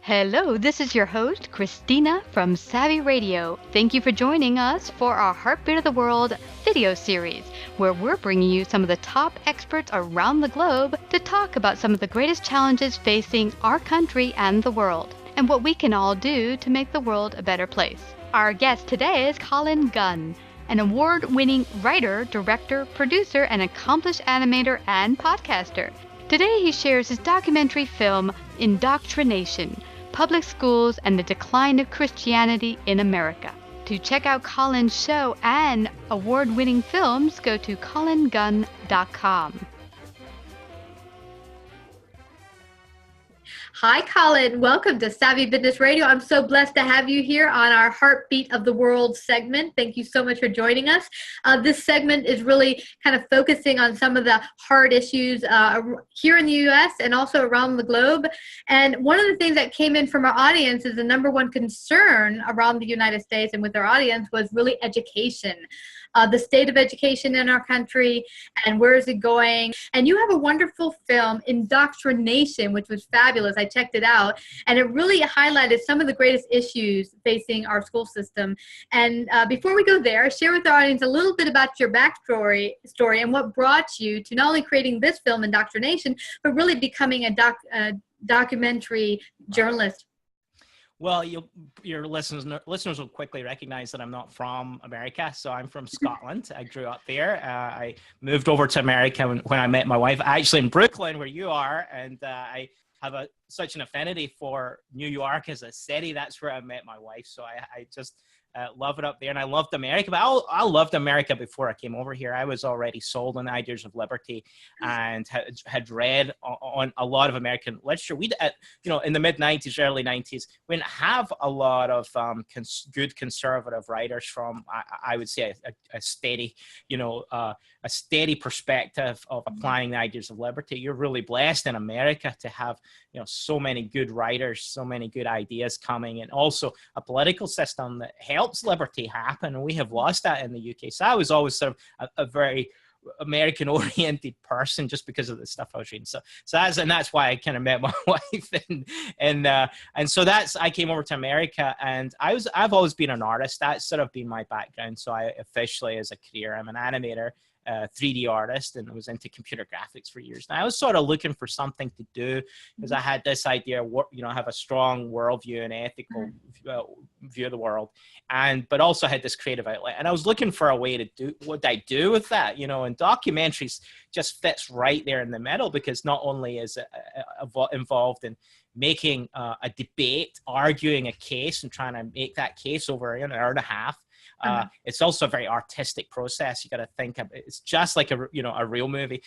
Hello, this is your host, Christina from Savvy Radio. Thank you for joining us for our Heartbeat of the World video series, where we're bringing you some of the top experts around the globe to talk about some of the greatest challenges facing our country and the world, and what we can all do to make the world a better place. Our guest today is Colin Gunn, an award-winning writer, director, producer, and accomplished animator and podcaster. Today he shares his documentary film, Indoctrination, Public Schools and the Decline of Christianity in America. To check out Colin's show and award-winning films, go to colingunn.com. Hi, Colin. Welcome to Savvy Business Radio. I'm so blessed to have you here on our Heartbeat of the World segment. Thank you so much for joining us. This segment is really kind of focusing on some of the hard issues here in the U.S. and also around the globe. And one of the things that came in from our audience is the number one concern around the United States and with our audience was really education. The state of education in our country and where is it going. And you have a wonderful film, Indoctrination, which was fabulous. I checked it out, and it really highlighted some of the greatest issues facing our school system. And before we go there, share with our audience a little bit about your backstory and what brought you to not only creating this film, Indoctrination, but really becoming a documentary journalist. Well, your listeners will quickly recognize that I'm not from America. So I'm from Scotland. I grew up there. I moved over to America when I met my wife, actually in Brooklyn, where you are. And I have such an affinity for New York as a city. That's where I met my wife. So I just love it up there. And I loved America. But I loved America before I came over here. I was already sold on the ideas of liberty and had read on a lot of American literature. We, in the mid-'90s, early '90s, we didn't have a lot of good conservative writers from, I would say, a steady, a steady perspective of applying the ideas of liberty. You're really blessed in America to have, so many good writers, so many good ideas coming, and also a political system that helps liberty happen. And we have lost that in the UK. So I was always sort of a very American-oriented person just because of the stuff I was reading. So that's why I kind of met my wife, and so I came over to America, and I've always been an artist. That's sort of been my background. So I officially, as a career, I'm an animator, 3D artist, and I was into computer graphics for years. And I was sort of looking for something to do because I had this idea, have a strong worldview and ethical view of the world, but also had this creative outlet. And I was looking for a way to do what I do with that, and documentaries just fits right there in the middle, because not only is it involved in making a debate, arguing a case and trying to make that case over an hour and a half. It's also a very artistic process. You got to think of it's just like a real movie.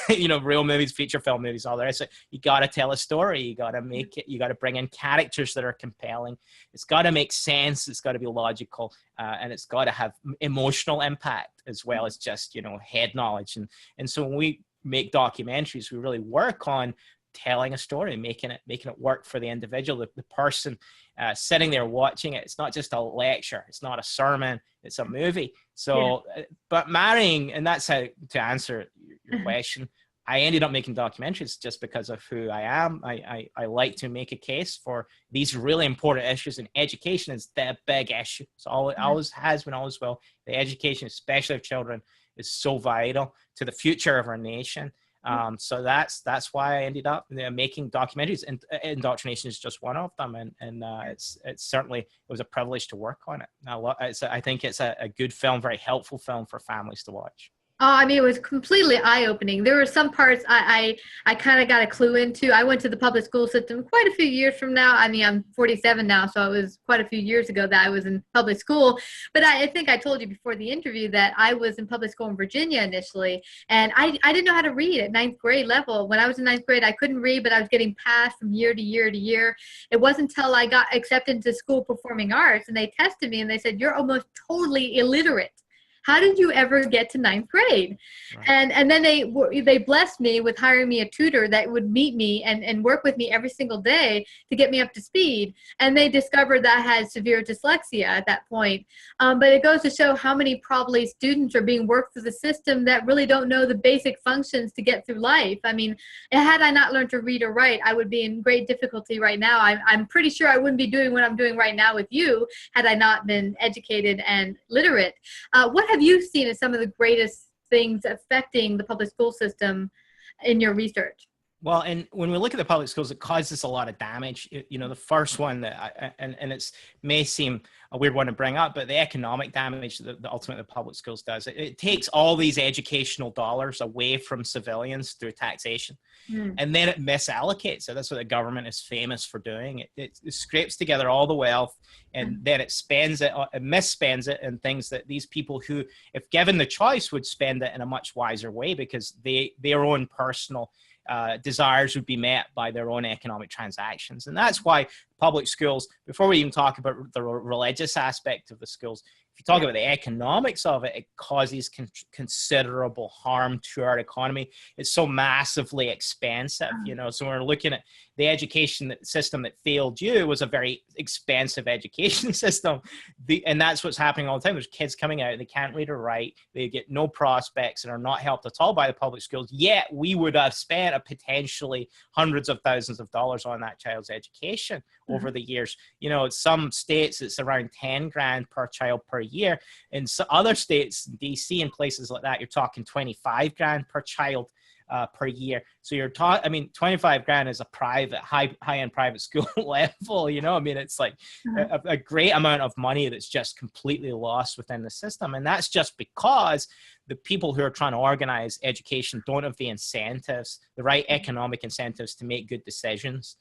Real movies, feature film movies, all there is. So you got to tell a story. You got to make it. You got to bring in characters that are compelling. It's got to make sense. It's got to be logical, and it's got to have emotional impact as well as just head knowledge. And so when we make documentaries, we really work on telling a story, making it work for the individual, the person sitting there watching it. It's not just a lecture, it's not a sermon, it's a movie. So but marrying, and that's how to answer your question, I ended up making documentaries just because of who I am. I like to make a case for these really important issues, and education is the big issue. So always has been, always will. The education, especially of children, is so vital to the future of our nation. So that's why I ended up making documentaries, and Indoctrination is just one of them. And it's certainly, it was a privilege to work on it. I think it's a good film, very helpful film for families to watch. Oh, I mean, it was completely eye-opening. There were some parts I kind of got a clue into. I went to the public school system quite a few years from now. I mean, I'm 47 now, so it was quite a few years ago that I was in public school. But I think I told you before the interview that I was in public school in Virginia initially, and I didn't know how to read at ninth grade level. When I was in ninth grade, I couldn't read, but I was getting passed from year to year to year. It wasn't until I got accepted into school performing arts, and they tested me, and they said, "You're almost totally illiterate. how did you ever get to ninth grade? Right. And then they blessed me with hiring me a tutor that would meet me and work with me every single day to get me up to speed. And they discovered that I had severe dyslexia at that point. But it goes to show how many probably students are being worked through the system that really don't know the basic functions to get through life. I mean, had I not learned to read or write, I would be in great difficulty right now. I'm pretty sure I wouldn't be doing what I'm doing right now with you had I not been educated and literate. What have you seen as some of the greatest things affecting the public school system in your research? Well, and when we look at the public schools, it causes a lot of damage. The first one that, and it's may seem a weird one to bring up, but the economic damage that ultimately the public schools does, it takes all these educational dollars away from civilians through taxation, and then it misallocates it. That's what the government is famous for doing. It scrapes together all the wealth, and then it spends it, it misspends it in things that these people who, if given the choice, would spend it in a much wiser way because their own personal desires would be met by their own economic transactions. And that's why public schools, before we even talk about the religious aspect of the schools, if you talk about the economics of it, it causes considerable harm to our economy. It's so massively expensive, so we're looking at the education system that failed you was a very expensive education system. And that's what's happening all the time. There's kids coming out, they can't read or write, they get no prospects and are not helped at all by the public schools, yet we would have spent a potentially hundreds of thousands of dollars on that child's education over the years. Some states it's around 10 grand per child per year. In other states, DC and places like that, you're talking 25 grand per child per year. So you're talking, 25 grand is a private, high-end private school level, it's like a great amount of money that's just completely lost within the system. And that's just because the people who are trying to organize education don't have the incentives, the right economic incentives to make good decisions.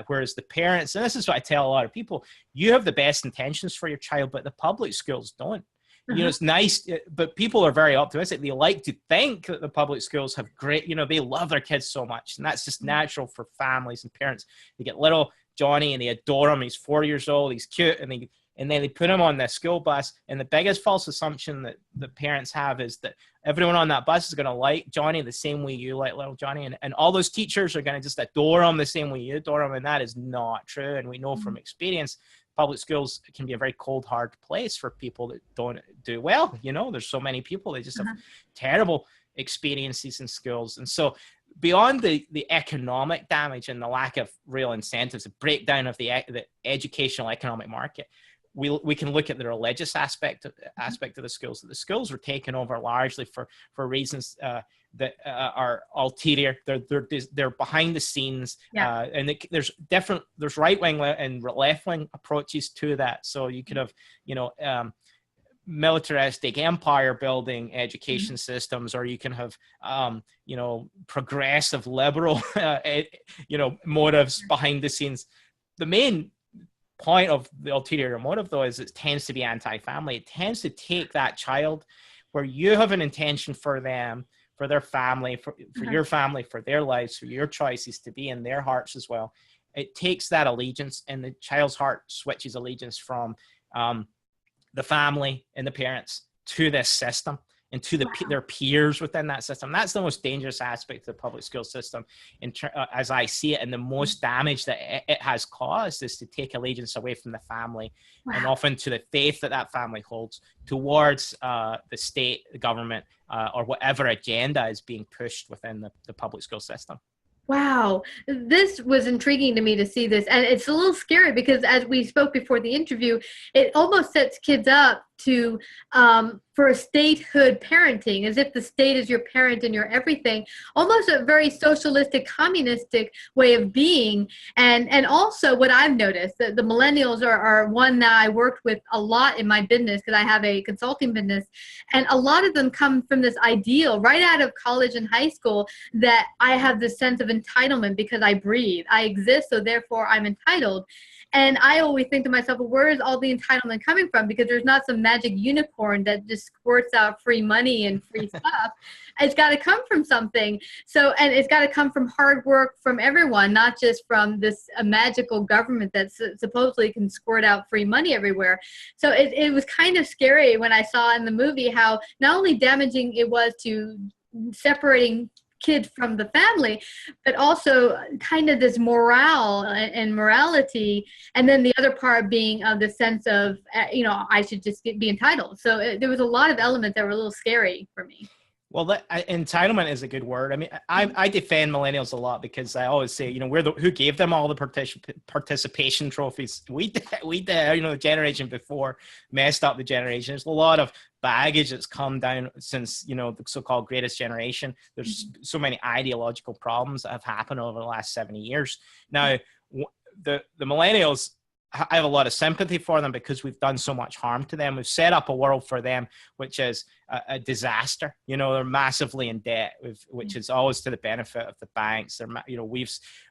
Whereas the parents, and this is what I tell a lot of people, you have the best intentions for your child, but the public schools don't. It's nice, but people are very optimistic. They like to think that the public schools have great, they love their kids so much. And that's just natural for families and parents. They get little Johnny and they adore him. He's 4 years old. He's cute. And then they put him on the school bus. And the biggest false assumption that the parents have is that everyone on that bus is going to like Johnny the same way you like little Johnny. And all those teachers are going to just adore him the same way you adore him. And that is not true. And we know from experience, public schools can be a very cold, hard place for people that don't do well. There's so many people, they just have terrible experiences in schools. And so beyond the economic damage and the lack of real incentives, the breakdown of the educational economic market, we can look at the religious aspect of the schools. The schools were taken over largely for reasons that are ulterior. They're behind the scenes, and there's right wing and left wing approaches to that. So you could have militaristic empire building education systems, or you can have progressive liberal motives behind the scenes. The main point of the ulterior motive, though, is it tends to be anti-family. It tends to take that child where you have an intention for them, for their family, for your family, for their lives, for your choices to be in their hearts as well. It takes that allegiance, and the child's heart switches allegiance from the family and the parents to this system and to their peers within that system. That's the most dangerous aspect of the public school system, as I see it, and the most damage that it has caused is to take allegiance away from the family and often to the faith that family holds towards the state, the government, or whatever agenda is being pushed within the public school system. Wow, this was intriguing to me to see this. And it's a little scary because as we spoke before the interview, it almost sets kids up to for a statehood parenting, as if the state is your parent and your everything, almost a very socialistic, communistic way of being. And also what I've noticed, that the millennials are one that I worked with a lot in my business, because I have a consulting business, and a lot of them come from this ideal right out of college and high school that I have this sense of entitlement because I breathe, I exist, so therefore I'm entitled. And I always think to myself, well, where is all the entitlement coming from? Because there's not some magic unicorn that just squirts out free money and free stuff. It's got to come from something. So, and it's got to come from hard work from everyone, not just from this magical government that supposedly can squirt out free money everywhere. So it was kind of scary when I saw in the movie how not only damaging it was to separating kids from the family, but also kind of this morale and morality. And then the other part being the sense of, I should just be entitled. So there was a lot of elements that were a little scary for me. Well, entitlement is a good word. I mean, I defend millennials a lot because I always say, we're who gave them all the participation trophies. We did, the generation before messed up the generation. There's a lot of baggage that's come down since, the so-called greatest generation. There's so many ideological problems that have happened over the last 70 years. Now, the millennials, I have a lot of sympathy for them because we've done so much harm to them. We've set up a world for them, which is a disaster. They're massively in debt, which is always to the benefit of the banks.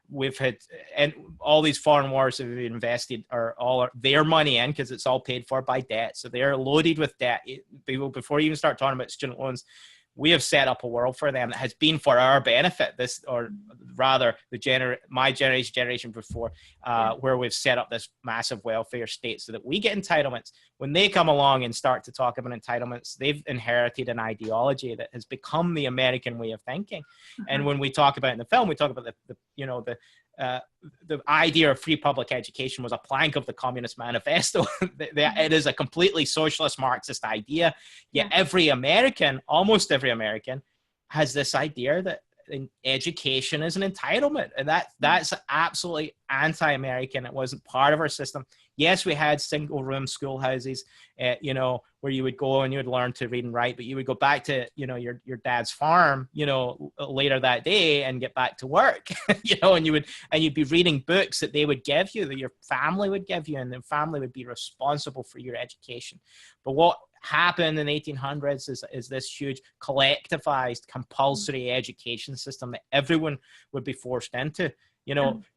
We've had, and all these foreign wars that we've invested are all their money in because it's all paid for by debt. So they're loaded with debt. Before you even start talking about student loans, we have set up a world for them that has been for our benefit. My generation before, where we've set up this massive welfare state so that we get entitlements. When they come along and start to talk about entitlements, they've inherited an ideology that has become the American way of thinking. And when we talk about in the film, we talk about the idea of free public education was a plank of the Communist Manifesto. It is a completely socialist Marxist idea. Yet almost every American has this idea that education is an entitlement. And that's absolutely anti-American. It wasn't part of our system. Yes, we had single room schoolhouses, where you would go and you would learn to read and write, but you would go back to, your dad's farm, later that day and get back to work, and you'd be reading books that they would give you, that your family would give you, and the family would be responsible for your education. But what happened in the 1800s is this huge collectivized compulsory education system that everyone would be forced into,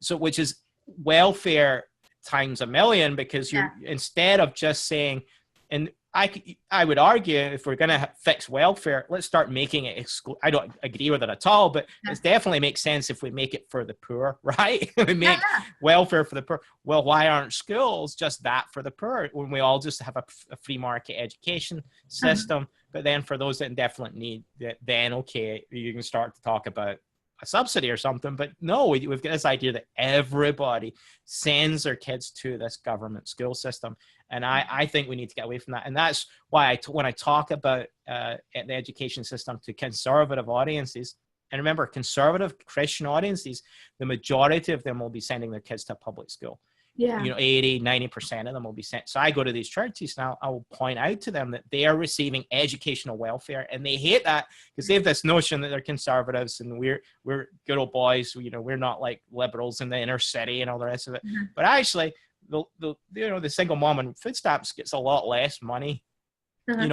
so which is welfare times a million, because you're instead of just saying, and I would argue if we're going to fix welfare, let's start making it I don't agree with it at all, but it definitely makes sense if we make it for the poor, right? We make welfare for the poor. Well, why aren't schools just that for the poor when we all just have a free market education system? But then for those that definitely need it, then okay, you can start to talk about a subsidy or something. But no, we've got this idea that everybody sends their kids to this government school system. And I think we need to get away from that. And that's why when I talk about the education system to conservative audiences, and remember, conservative Christian audiences, the majority of them will be sending their kids to a public school. 80, 90% of them will be sent. So I go to these churches now, I will point out to them that they are receiving educational welfare, and they hate that because they have this notion that they're conservatives and we're good old boys. We're not like liberals in the inner city and all the rest of it. But actually, the single mom in food stamps gets a lot less money,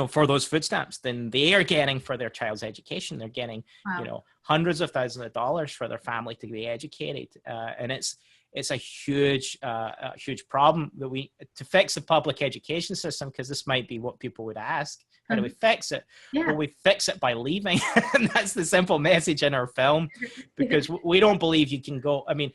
for those food stamps than they are getting for their child's education. They're getting, hundreds of thousands of dollars for their family to be educated. And it's a huge problem that to fix the public education system, because this might be what people would ask. How do we fix it? Well, we fix it by leaving. And that's the simple message in our film, because we don't believe you can go. I mean,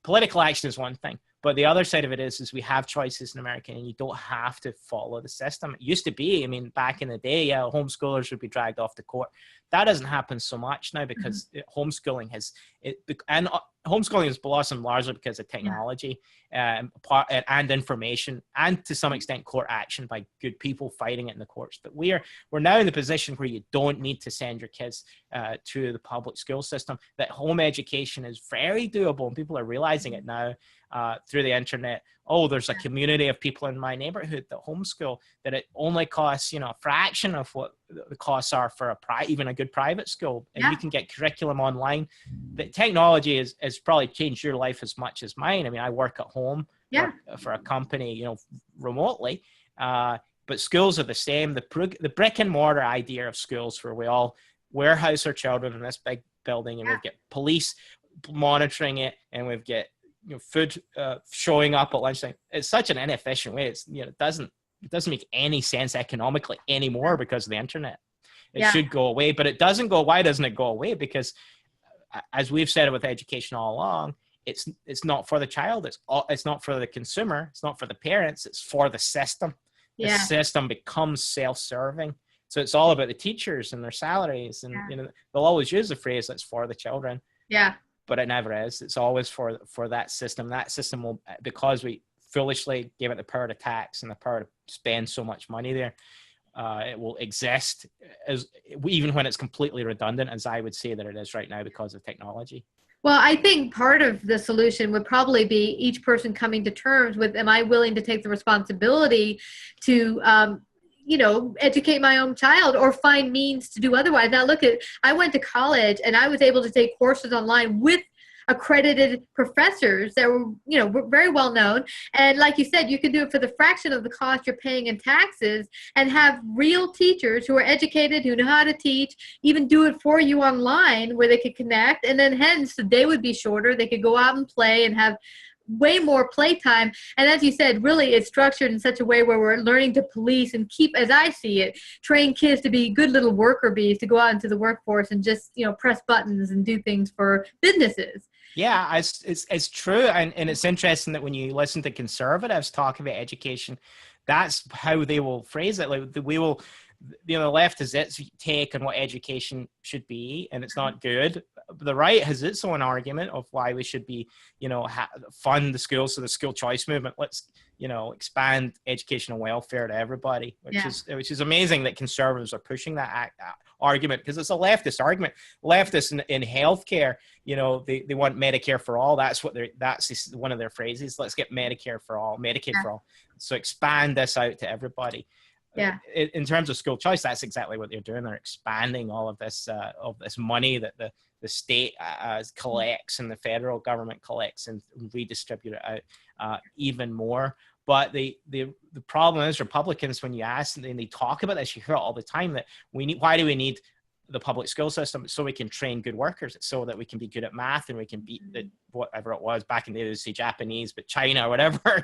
political action is one thing, but the other side of it is we have choices in America, and you don't have to follow the system. It used to be, I mean, back in the day, homeschoolers would be dragged off to court. That doesn't happen so much now because homeschooling has blossomed largely because of technology and information, and to some extent court action by good people fighting it in the courts. But we're now in the position where you don't need to send your kids to the public school system. That home education is very doable, and people are realizing it now through the internet. Oh, there's a community of people in my neighborhood that homeschool, that it only costs, a fraction of what the costs are for even a good private school. And you can get curriculum online. The technology has probably changed your life as much as mine. I mean, I work at home for a company, remotely. But schools are the same. The brick and mortar idea of schools, where we all warehouse our children in this big building, and we've got police monitoring it, and we've got food showing up at lunchtime. It's such an inefficient way. It's, it doesn't make any sense economically anymore because of the internet. It should go away, but it doesn't go. Why doesn't it go away? Because as we've said with education all along, it's not for the child. It's not for the consumer. It's not for the parents. It's for the system. The system becomes self-serving. So it's all about the teachers and their salaries. And, they'll always use the phrase that's for the children. Yeah. But it never is. It's always for that system. That system will, because we foolishly gave it the power to tax and the power to spend so much money there, it will exist even when it's completely redundant, as I would say that it is right now because of technology. Well, I think part of the solution would probably be each person coming to terms with, am I willing to take the responsibility to, educate my own child or find means to do otherwise? Now, I went to college and I was able to take courses online with accredited professors that were very well known. And like you said, you can do it for the fraction of the cost you're paying in taxes and have real teachers who are educated, who know how to teach, even do it for you online where they could connect. And then hence the day would be shorter. They could go out and play and have way more playtime. And as you said, really it's structured in such a way where we're learning to police and keep, as I see it, train kids to be good little worker bees, to go out into the workforce and just, press buttons and do things for businesses. Yeah, it's true. And it's interesting that when you listen to conservatives talk about education, that's how they will phrase it. Like we will, the left has its take on what education should be, and it's not good. The right has its own argument of why we should be, fund the schools. So the school choice movement, let's, expand educational welfare to everybody, which is amazing that conservatives are pushing that argument, because it's a leftist argument. Leftists in healthcare, they want Medicare for all. That's one of their phrases. Let's get Medicare for all, Medicaid for all. So expand this out to everybody. Yeah. In terms of school choice, that's exactly what they're doing. They're expanding all of this money that the state collects and the federal government collects and redistribute it out even more. But the problem is, Republicans, when you ask them and they talk about this, you hear it all the time, that why do we need the public school system? So we can train good workers, so that we can be good at math and we can beat whatever it was back in the day, they say Japanese, but China or whatever,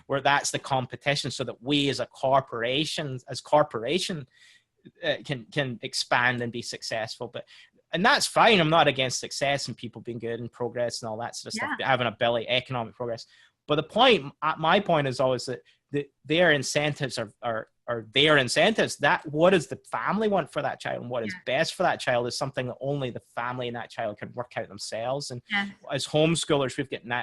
where that's the competition, so that we as a corporation can expand and be successful. And that's fine. I'm not against success and people being good and progress and all that sort of stuff, having ability, economic progress. But my point is always that their incentives are their incentives. That what does the family want for that child and what is best for that child is something that only the family and that child can work out themselves. And as homeschoolers,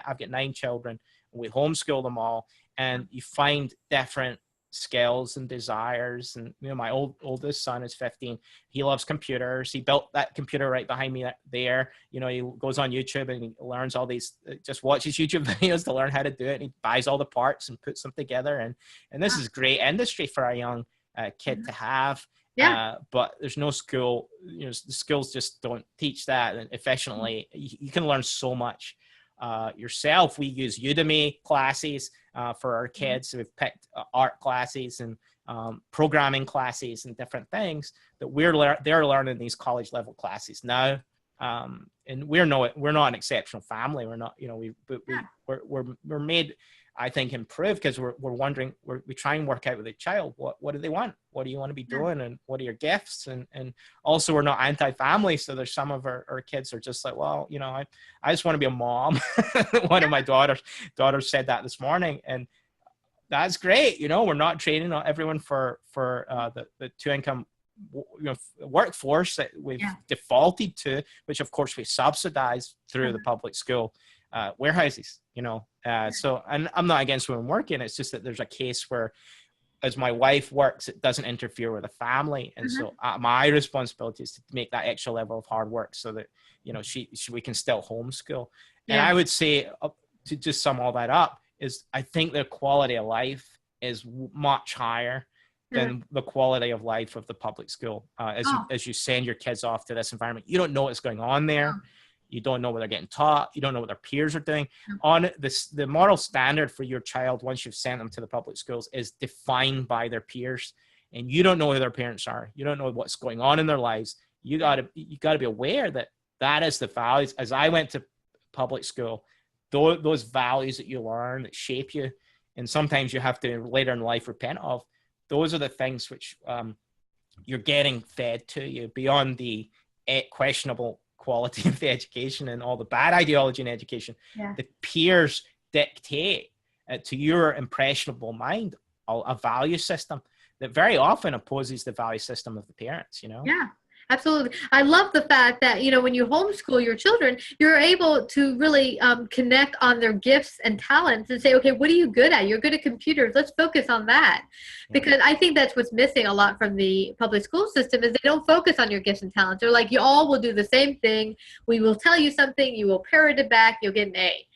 I've got 9 children, and we homeschool them all, and you find different skills and desires. And my oldest son is 15. He loves computers. He built that computer right behind me there. He goes on YouTube and he learns all these, just watches YouTube videos to learn how to do it, and he buys all the parts and puts them together, and this is great industry for a young kid to have. But there's no school, the schools just don't teach that efficiently. You can learn so much yourself. We use Udemy classes for our kids. So we've picked art classes and programming classes and different things that they're learning these college level classes now. And we're not an exceptional family. We're not, we're made, I think, improved because we're wondering, we try and work out with a child, what do they want? What do you want to be doing? And what are your gifts? And also we're not anti-family. So there's some of our kids are just like, well, I just want to be a mom. One of my daughters said that this morning, and that's great. We're not training everyone for the 2-income workforce that we've defaulted to, which of course we subsidize through the public school warehouses, so, and I'm not against women working. It's just that there's a case where, as my wife works, it doesn't interfere with the family. And so my responsibility is to make that extra level of hard work so that, we can still homeschool. And I would say, to just sum all that up, is I think the quality of life is much higher than the quality of life of the public school. As you send your kids off to this environment, you don't know what's going on there. You don't know what they're getting taught. You don't know what their peers are doing. On this, the moral standard for your child, once you've sent them to the public schools, is defined by their peers, and you don't know who their parents are. You don't know what's going on in their lives. You got to be aware that is the values. As I went to public school, those values that you learn that shape you, and sometimes you have to later in life repent of, those are the things which you're getting fed to you beyond the questionable quality of the education and all the bad ideology in education. The peers dictate to your impressionable mind a value system that very often opposes the value system of the parents, you know? Yeah, absolutely. I love the fact that, you know, when you homeschool your children, you're able to really connect on their gifts and talents and say, okay, what are you good at? You're good at computers. Let's focus on that. Because I think that's what's missing a lot from the public school system is they don't focus on your gifts and talents. They're like, you all will do the same thing. We will tell you something. You will parrot it back. You'll get an A.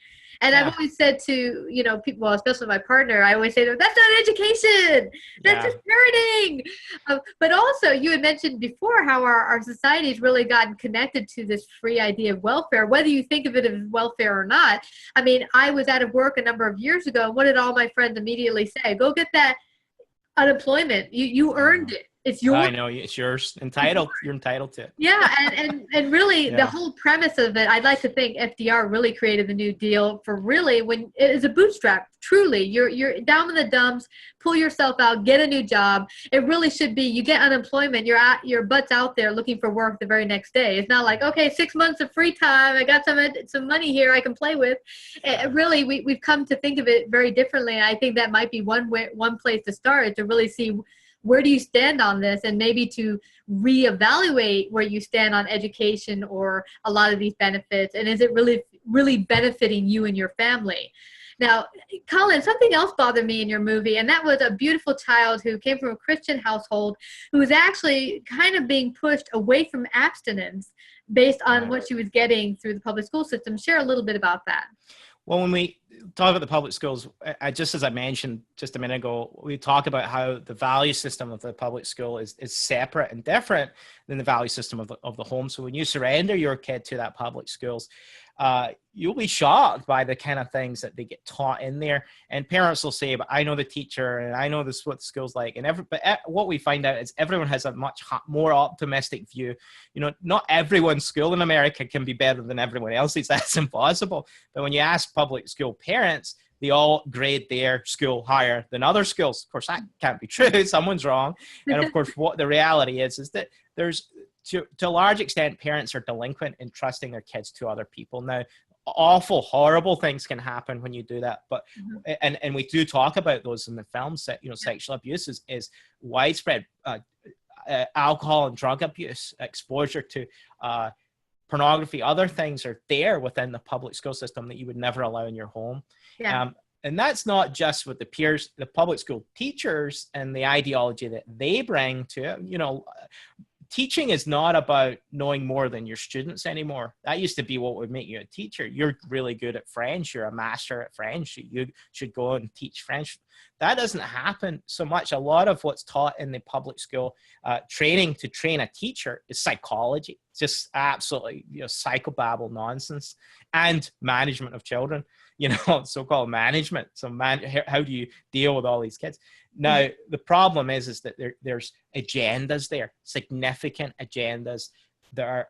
And I've always said to, you know, people, well, especially my partner, I always say to them, that's not education. That's just parenting. But also, you had mentioned before how our society's really gotten connected to this free idea of welfare, whether you think of it as welfare or not. I mean, I was out of work a number of years ago. And what did all my friends immediately say? Go get that unemployment. You earned it. It's yours. I know, it's yours. Entitled. You're entitled to it. Yeah, and really the whole premise of it, I'd like to think FDR really created the New Deal for really when it is a bootstrap. Truly, you're down in the dumps, pull yourself out, get a new job. It really should be you get unemployment, your butt's out there looking for work the very next day. It's not like, okay, 6 months of free time, I got some money here I can play with. Really, we've come to think of it very differently. And I think that might be one place to start, to really see where do you stand on this, and maybe to reevaluate where you stand on education or a lot of these benefits, and is it really benefiting you and your family? Now, Colin, something else bothered me in your movie, and that was a beautiful child who came from a Christian household who was actually kind of being pushed away from abstinence based on what she was getting through the public school system. Share a little bit about that. Well, when we talk about the public schools, just as I mentioned just a minute ago, we talk about how the value system of the public school is separate and different than the value system of the home. So when you surrender your kid to that public schools, you'll be shocked by the kind of things that they get taught in there. And parents will say, but I know the teacher and I know this what the school's like. But what we find out is everyone has a much more optimistic view. You know, not everyone's school in America can be better than everyone else's. That's impossible. But when you ask public school parents, they all grade their school higher than other schools. Of course, that can't be true. Someone's wrong. And of course, what the reality is that there's, to a large extent, parents are delinquent in trusting their kids to other people. Now, awful, horrible things can happen when you do that. But and we do talk about those in the film. You know, sexual abuse is widespread. Alcohol and drug abuse, exposure to pornography, other things are there within the public school system that you would never allow in your home. And that's not just with the peers, the public school teachers and the ideology that they bring to it. You know, teaching is not about knowing more than your students anymore. That used to be what would make you a teacher. You're really good at French. You're a master at French. You should go and teach French. That doesn't happen so much. A lot of what's taught in the public school training to train a teacher is psychology. It's just absolutely, you know, psychobabble nonsense, and management of children, you know, so-called management. So how do you deal with all these kids? Now, the problem is that there's agendas there, significant agendas that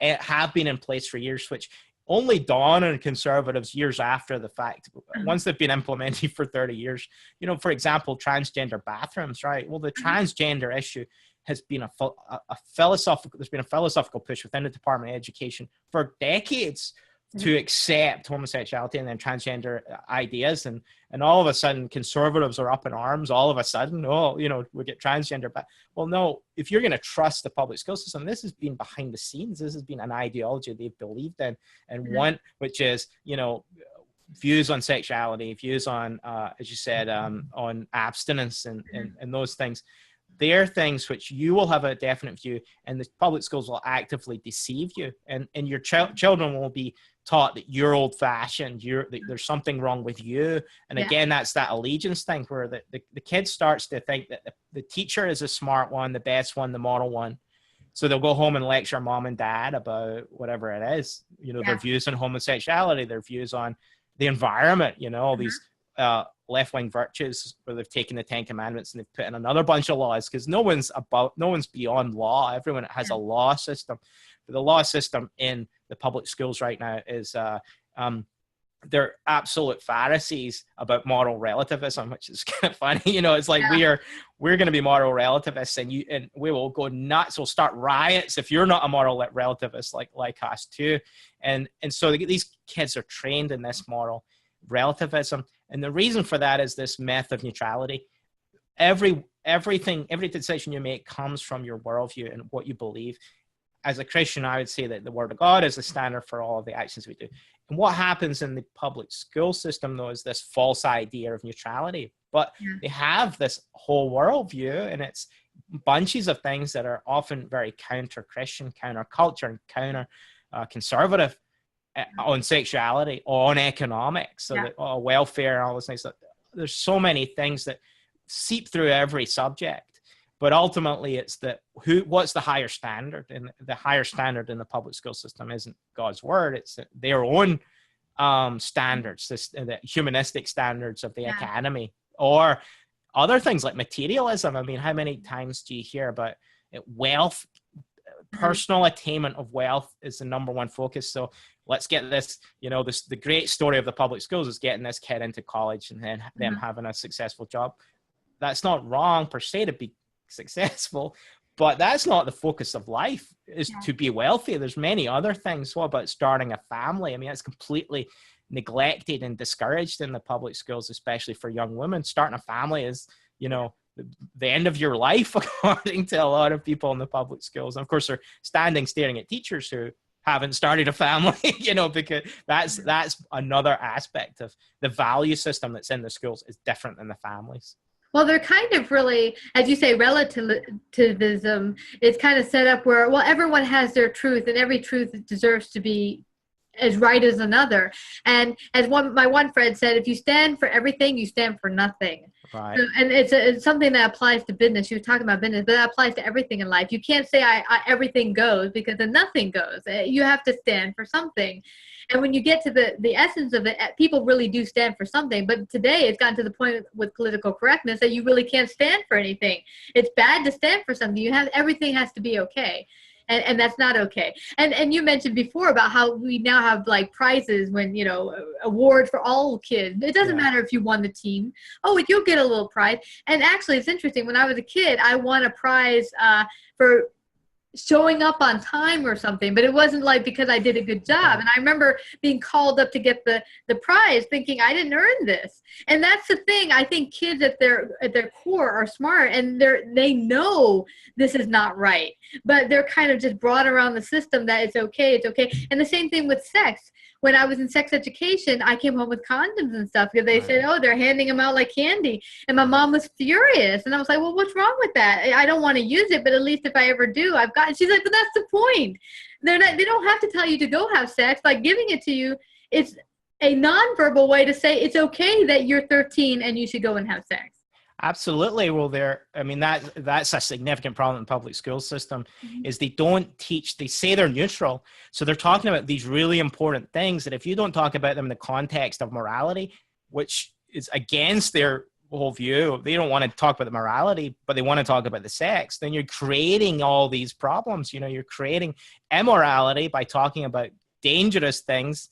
have been in place for years, which only dawn on conservatives years after the fact, once they've been implemented for 30 years. You know, for example, transgender bathrooms, right? Well, the transgender issue has been a philosophical, there's been a philosophical push within the Department of Education for decades to accept homosexuality and then transgender ideas, and all of a sudden conservatives are up in arms. All of a sudden, oh, you know, we get transgender. But well, no, if you're going to trust the public school system, this has been behind the scenes. This has been an ideology they've believed in, and one which is, you know, views on sexuality, views on, as you said, on abstinence and those things. They're things which you will have a definite view, and the public schools will actively deceive you, and your children will be taught that you're old-fashioned, that there's something wrong with you. And again, that's that allegiance thing where the kid starts to think that the teacher is a smart one, the best one, the model one. So they'll go home and lecture mom and dad about whatever it is, you know, their views on homosexuality, their views on the environment, you know, all these left-wing virtues where they've taken the 10 Commandments and they've put in another bunch of laws, because no one's beyond law. Everyone has a law system. But the law system in the public schools right now is they're absolute Pharisees about moral relativism, which is kind of funny. It's like we're going to be moral relativists, and we will go nuts. We'll start riots if you're not a moral relativist like us too. And so these kids are trained in this moral relativism, and the reason for that is this myth of neutrality. Every decision you make comes from your worldview and what you believe. As a Christian, I would say that the Word of God is the standard for all of the actions we do. And what happens in the public school system, though, is this false idea of neutrality. But they have this whole worldview, and it's bunches of things that are often very counter-Christian, counter-culture, and counter-conservative on sexuality, on economics, so that welfare and all those things. There's so many things that seep through every subject. But ultimately, it's what's the higher standard? And the higher standard in the public school system isn't God's word. It's their own standards, the humanistic standards of the academy, or other things like materialism. I mean, how many times do you hear about wealth? Personal attainment of wealth is the number one focus. So let's get this, the great story of the public schools is getting this kid into college and then them having a successful job. That's not wrong per se to be successful, but that's not the focus of life, is to be wealthy. There's many other things. What about starting a family? I mean, that's completely neglected and discouraged in the public schools, especially for young women. Starting a family is, the end of your life, according to a lot of people in the public schools. And of course, they're standing staring at teachers who haven't started a family, because that's another aspect of the value system that's in the schools is different than the families. Well, they're kind of really, as you say, relativism is kind of set up where, everyone has their truth, and every truth deserves to be as right as another. And as my one friend said, if you stand for everything, you stand for nothing. Right. So, and it's something that applies to business. She was talking about business, but that applies to everything in life. You can't say everything goes, because then nothing goes. You have to stand for something. And when you get to the essence of it, people really do stand for something. But today it's gotten to the point with political correctness that you really can't stand for anything. It's bad to stand for something. Everything has to be okay. And that's not okay. And you mentioned before about how we now have like prizes when, awards for all kids. It doesn't matter if you won the team. Oh, you'll get a little prize. And actually, it's interesting. When I was a kid, I won a prize for showing up on time or something, but it wasn't like because I did a good job. And I remember being called up to get the prize, thinking I didn't earn this. And that's the thing. I think kids at their core are smart, and they know this is not right, but they're kind of just brought around the system that it's okay. And the same thing with sex. When I was in sex education, I came home with condoms and stuff because they said, they're handing them out like candy. And my mom was furious. And I was like, well, what's wrong with that? I don't want to use it, but at least if I ever do, I've got it. She's like, but that's the point. They don't have to tell you to go have sex. Like, giving it to you, it's a nonverbal way to say it's okay that you're 13 and you should go and have sex. Absolutely. Well, that's a significant problem in the public school system, is they don't teach, they say they're neutral. So they're talking about these really important things that if you don't talk about them in the context of morality, which is against their whole view, they don't want to talk about the morality, but they want to talk about the sex, then you're creating all these problems. You're creating immorality by talking about dangerous things,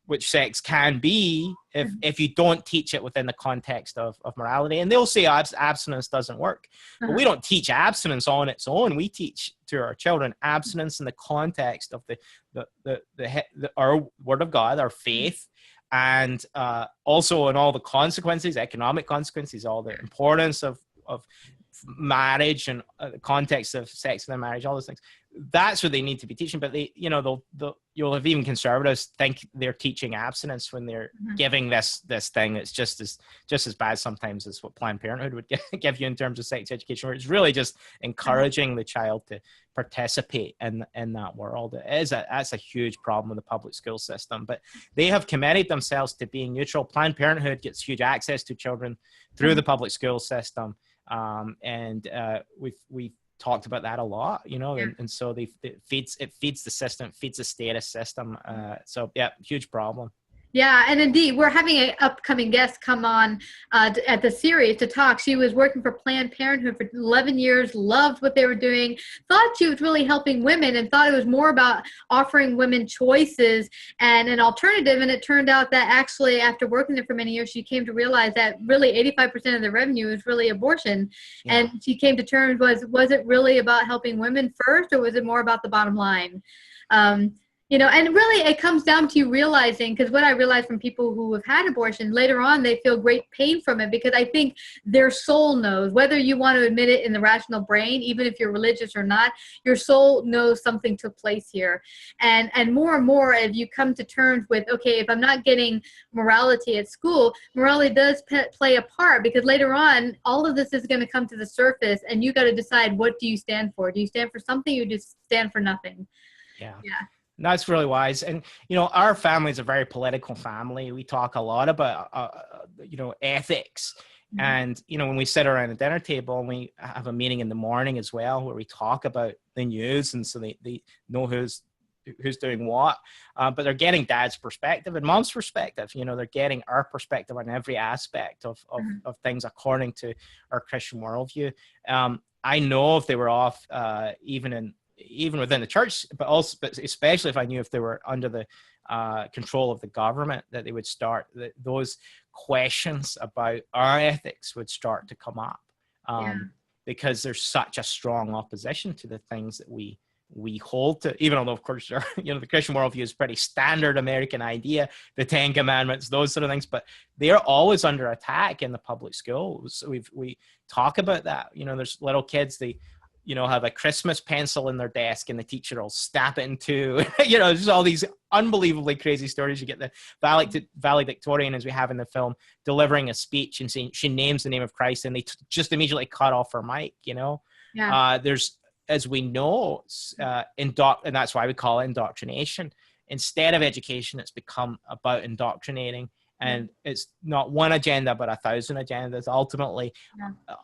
which sex can be, if you don't teach it within the context of morality. And they'll say abstinence doesn't work. But we don't teach abstinence on its own. We teach to our children abstinence in the context of our Word of God, our faith, and also in all the consequences, economic consequences, all the importance of marriage and the context of sex within marriage, all those things. That's what they need to be teaching. But you'll have even conservatives think they're teaching abstinence when they're giving this thing that's just as bad sometimes as what Planned Parenthood would give you in terms of sex education, where it's really just encouraging the child to participate in that world. That's a huge problem with the public school system. But they have committed themselves to being neutral. Planned Parenthood gets huge access to children through the public school system. And we've talked about that a lot, and so it feeds the system, feeds the status system. So yeah, huge problem. Yeah, and indeed, we're having an upcoming guest come on at the series to talk. She was working for Planned Parenthood for 11 years, loved what they were doing, thought she was really helping women, and thought it was more about offering women choices and an alternative. And it turned out that actually, after working there for many years, she came to realize that really 85% of the revenue is really abortion. Yeah. And she came to terms, was it really about helping women first, or was it more about the bottom line? You know, and really it comes down to you realizing, because what I realized from people who have had abortion, later on they feel great pain from it, because I think their soul knows, whether you want to admit it in the rational brain, even if you're religious or not, your soul knows something took place here. And more, if you come to terms with, okay, if I'm not getting morality at school, morality does play a part, because later on, all of this is going to come to the surface, and you got to decide, what do you stand for? Do you stand for something, or do you stand for nothing? Yeah. Yeah. That's really wise. And, you know, our family is a very political family. We talk a lot about, you know, ethics. Mm-hmm. And, you know, when we sit around a dinner table, and we have a meeting in the morning as well, where we talk about the news. And so they know who's doing what, but they're getting dad's perspective and mom's perspective. You know, they're getting our perspective on every aspect of things according to our Christian worldview. I know if they were off, even within the church, but especially if I knew if they were under the control of the government, that they would start, those questions about our ethics would start to come up, because there's such a strong opposition to the things that we hold to, even although, of course, you know, the Christian worldview is pretty standard American idea, the 10 Commandments, those sort of things, but they're always under attack in the public schools. So we talk about that. You know, there's little kids, they, you know, have a Christmas pencil in their desk, and the teacher will snap it in two. You know, there's all these unbelievably crazy stories. You get the valedictorian, as we have in the film, delivering a speech and saying she names the name of Christ, and they just immediately cut off her mic. You know, there's, as we know, and that's why we call it indoctrination. Instead of education, it's become about indoctrinating. And it's not one agenda, but 1,000 agendas. Ultimately,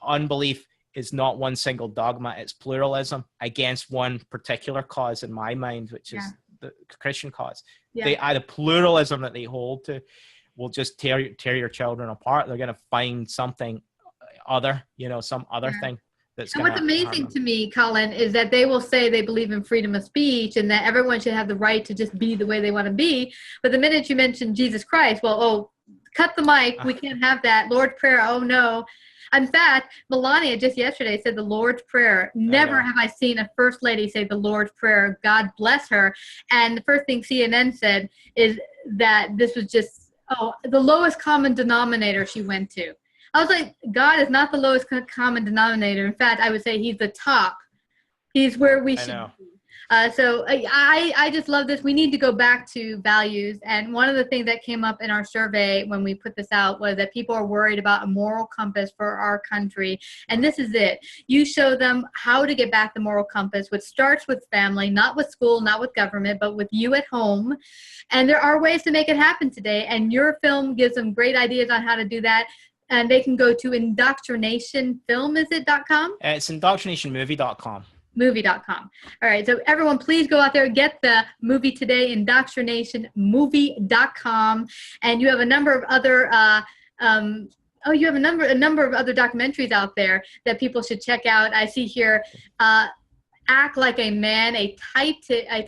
unbelief is not one single dogma, it's pluralism against one particular cause in my mind, which is the Christian cause. The pluralism that they hold to will just tear your children apart. They're going to find something other, you know, some other thing. And what's amazing to me, Colin, is that they will say they believe in freedom of speech and that everyone should have the right to just be the way they want to be. But the minute you mention Jesus Christ, well, cut the mic. We can't have that. Lord's Prayer, oh no. In fact, Melania just yesterday said the Lord's Prayer. Never have I seen a first lady say the Lord's Prayer. God bless her. And the first thing CNN said is that this was just, the lowest common denominator she went to. I was like, God is not the lowest common denominator. In fact, I would say he's the top. He's where we should be. So I just love this. We need to go back to values. And one of the things that came up in our survey when we put this out was that people are worried about a moral compass for our country. And this is it. You show them how to get back the moral compass, which starts with family, not with school, not with government, but with you at home. And there are ways to make it happen today. And your film gives them great ideas on how to do that. And they can go to IndoctrinationFilm, is it .com? It's IndoctrinationMovie.com. Movie.com. All right, so everyone, please go out there, get the movie today, IndoctrinationMovie.com, and you have a number of other you have a number of other documentaries out there that people should check out. I see here, Act Like a Man, a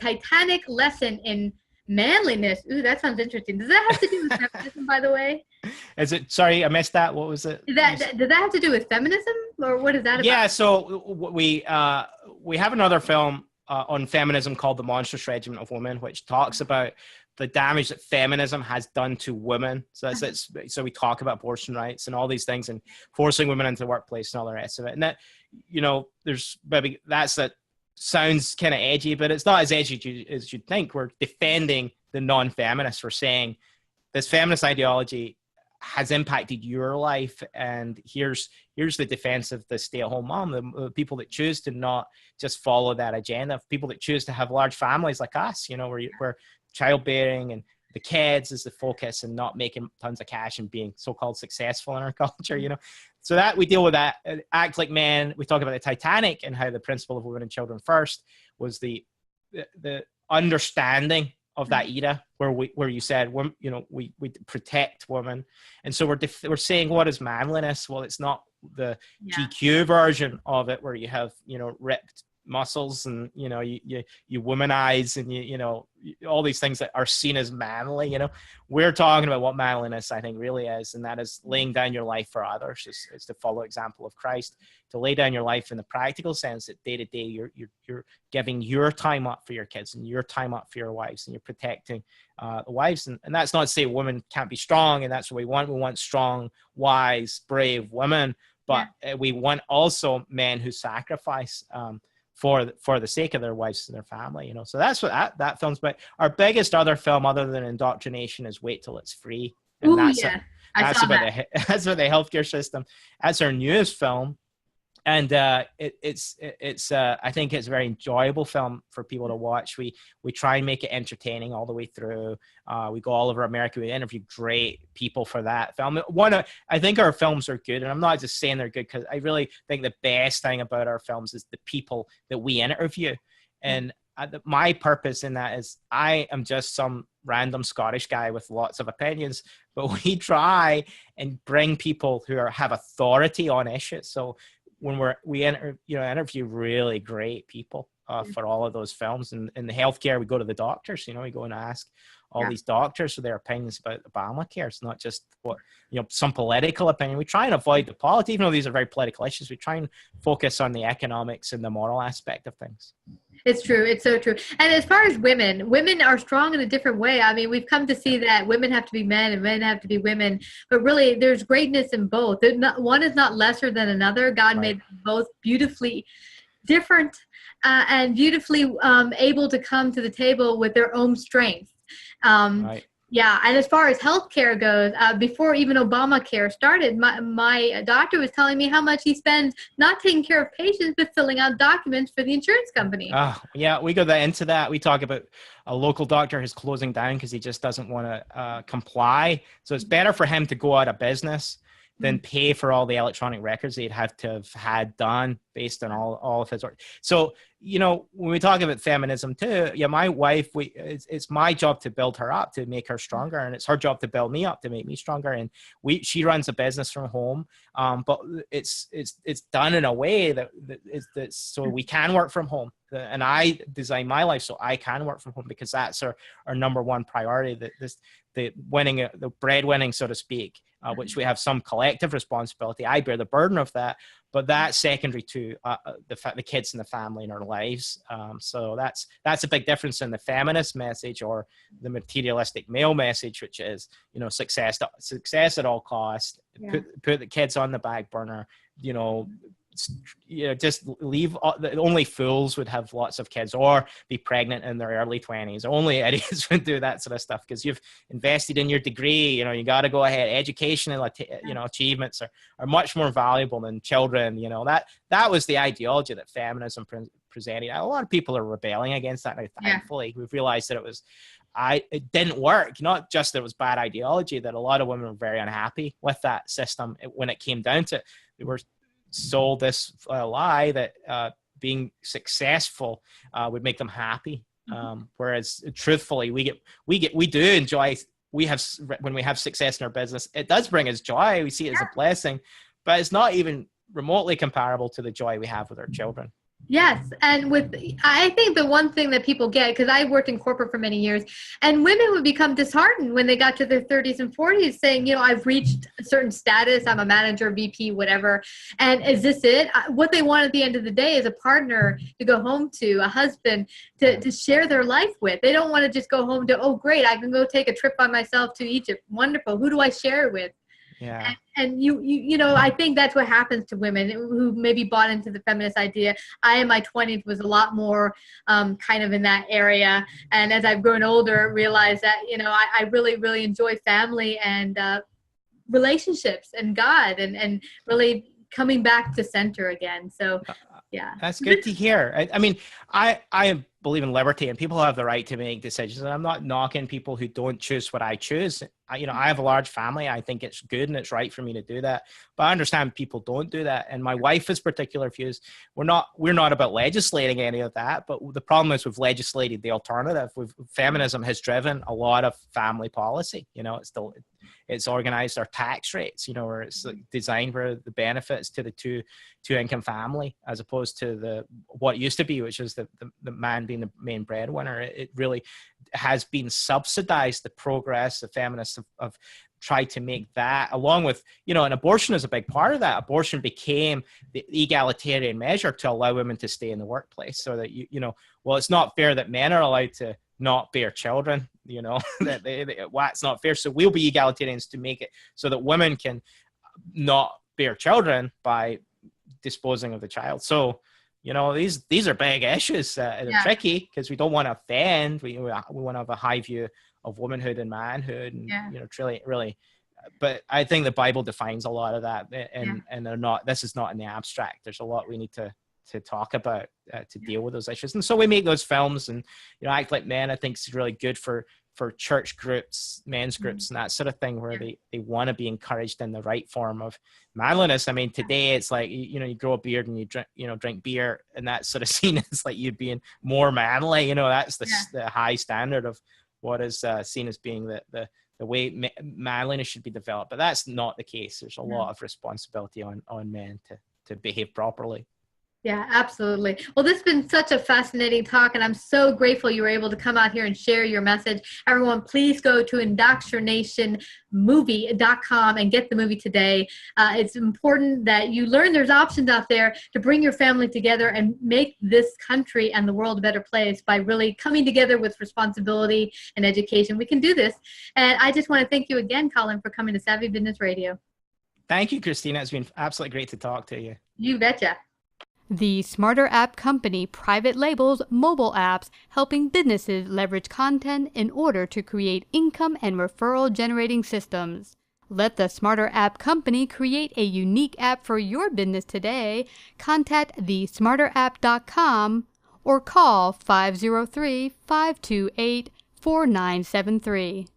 Titanic lesson in manliness. Ooh, that sounds interesting. Does that have to do with feminism, by the way? Is it? Sorry, I missed that. What was it? Does that have to do with feminism, or what is that about? Yeah, so we have another film on feminism called The Monstrous Regiment of Women, which talks about the damage that feminism has done to women. So so we talk about abortion rights and all these things, and forcing women into the workplace and all the rest of it. And that, you know, there's maybe that sounds kind of edgy, but it's not as edgy as you'd think. We're defending the non-feminists. We're saying this feminist ideology has impacted your life, and here's the defense of the stay-at-home mom, the people that choose to not just follow that agenda, people that choose to have large families like us, you know, where childbearing and the kids is the focus, and not making tons of cash and being so-called successful in our culture, you know. So that we deal with that. Act Like Men, we talk about the Titanic and how the principle of women and children first was the understanding of that era where you said, we protect women. And so we're saying, what is manliness? Well, it's not the GQ version of it where you have, ripped muscles and, you womanize and, all these things that are seen as manly. We're talking about what manliness I think really is, and that is laying down your life for others. It's to follow example of Christ, to lay down your life in the practical sense that day to day you're giving your time up for your kids and your time up for your wives, and you're protecting the wives. And that's not to say women can't be strong, and that's what we want. We want strong, wise, brave women, but we want also men who sacrifice for the sake of their wives and their family, So that's what that film's about. Our biggest other film other than Indoctrination is Wait Till It's Free. And that's about the healthcare system. That's our newest film. And it's I think it's a very enjoyable film for people to watch. We try and make it entertaining all the way through. We go all over America. We interview great people for that film. I think our films are good, and I'm not just saying they're good because I really think the best thing about our films is the people that we interview. And my purpose in that is I am just some random Scottish guy with lots of opinions, but we try and bring people who have authority on issues. So when we interview really great people for all of those films, and in the healthcare, we go to the doctors. We go and ask all these doctors for their opinions about Obamacare. It's not just some political opinion. We try and avoid the politics, even though these are very political issues. We try and focus on the economics and the moral aspect of things. It's true. It's so true. And as far as women are strong in a different way. I mean, we've come to see that women have to be men and men have to be women, but really there's greatness in both. One is not lesser than another. God made them both beautifully different and beautifully able to come to the table with their own strength. Yeah, and as far as healthcare goes, before even Obamacare started, my doctor was telling me how much he spends not taking care of patients, but filling out documents for the insurance company. Yeah, we go into that. We talk about a local doctor who's closing down because he just doesn't want to comply. So it's better for him to go out of business than pay for all the electronic records they'd have to have had done based on all of his work. So, when we talk about feminism too, my wife, it's my job to build her up, to make her stronger. And it's her job to build me up, to make me stronger. And she runs a business from home. But it's done in a way that so we can work from home. And I design my life so I can work from home because that's our number one priority, the breadwinning, so to speak, which we have some collective responsibility. I bear the burden of that, but that's secondary to the kids and the family in our lives. So that's a big difference in the feminist message or the materialistic male message, which is, success at all costs, put the kids on the back burner, just leave. Only fools would have lots of kids or be pregnant in their early 20s. Only idiots would do that sort of stuff because you've invested in your degree. You got to go ahead. Education and achievements are much more valuable than children. That was the ideology that feminism presented. A lot of people are rebelling against that now. Thankfully, we've realized that it didn't work. Not just that it was bad ideology, that a lot of women were very unhappy with that system when it came down to it. They were sold this lie that being successful would make them happy, whereas truthfully we do enjoy. When we have success in our business, it does bring us joy. We see it as a blessing, but it's not even remotely comparable to the joy we have with our children. Yes. And I think the one thing that people get, because I worked in corporate for many years, and women would become disheartened when they got to their 30s and 40s saying, I've reached a certain status. I'm a manager, VP, whatever. And is this it? What they want at the end of the day is a partner to go home to, a husband to share their life with. They don't want to just go home to, oh, great, I can go take a trip by myself to Egypt. Wonderful. Who do I share it with? Yeah. And I think that's what happens to women who maybe bought into the feminist idea. I, in my 20s, was a lot more kind of in that area. And as I've grown older, realized that, I really, really enjoy family and relationships and God and really coming back to center again. So Yeah. That's good to hear. I mean, I believe in liberty, and people have the right to make decisions. And I'm not knocking people who don't choose what I choose. I have a large family. I think it's good and it's right for me to do that. But I understand people don't do that. And my wife has particular views. We're not about legislating any of that. But the problem is we've legislated the alternative. Feminism has driven a lot of family policy. It's organized our tax rates, where it's designed for the benefits to the two income family, as opposed to what used to be, which is the man being the main breadwinner. It really has been subsidized. The progress, the feminists have tried to make that, along with, and abortion is a big part of that. Abortion became the egalitarian measure to allow women to stay in the workplace, so that well, it's not fair that men are allowed to not bear children, that's not fair. So we'll be egalitarians to make it so that women can not bear children by disposing of the child. So, these are big issues. They're tricky because we don't want to offend. We want to have a high view of womanhood and manhood, and really. But I think the Bible defines a lot of that, and they're not. This is not in the abstract. There's a lot we need to talk about to deal with those issues, and so we make those films. And Act Like Men, I think, is really good for church groups, men's groups, and that sort of thing, where they want to be encouraged in the right form of manliness. I mean, today it's like you grow a beard and you drink beer, and that's sort of seen as like you being more manly. That's the high standard of what is seen as being the way manliness should be developed. But that's not the case. There's a lot of responsibility on men to behave properly. Yeah, absolutely. Well, this has been such a fascinating talk, and I'm so grateful you were able to come out here and share your message. Everyone, please go to IndoctriNationMovie.com and get the movie today. It's important that you learn there's options out there to bring your family together and make this country and the world a better place by really coming together with responsibility and education. We can do this. And I just want to thank you again, Colin, for coming to Savvy Business Radio. Thank you, Christina. It's been absolutely great to talk to you. You betcha. The Smarter App Company private labels mobile apps, helping businesses leverage content in order to create income and referral generating systems. Let the Smarter App Company create a unique app for your business today. Contact thesmarterapp.com or call 503-528-4973.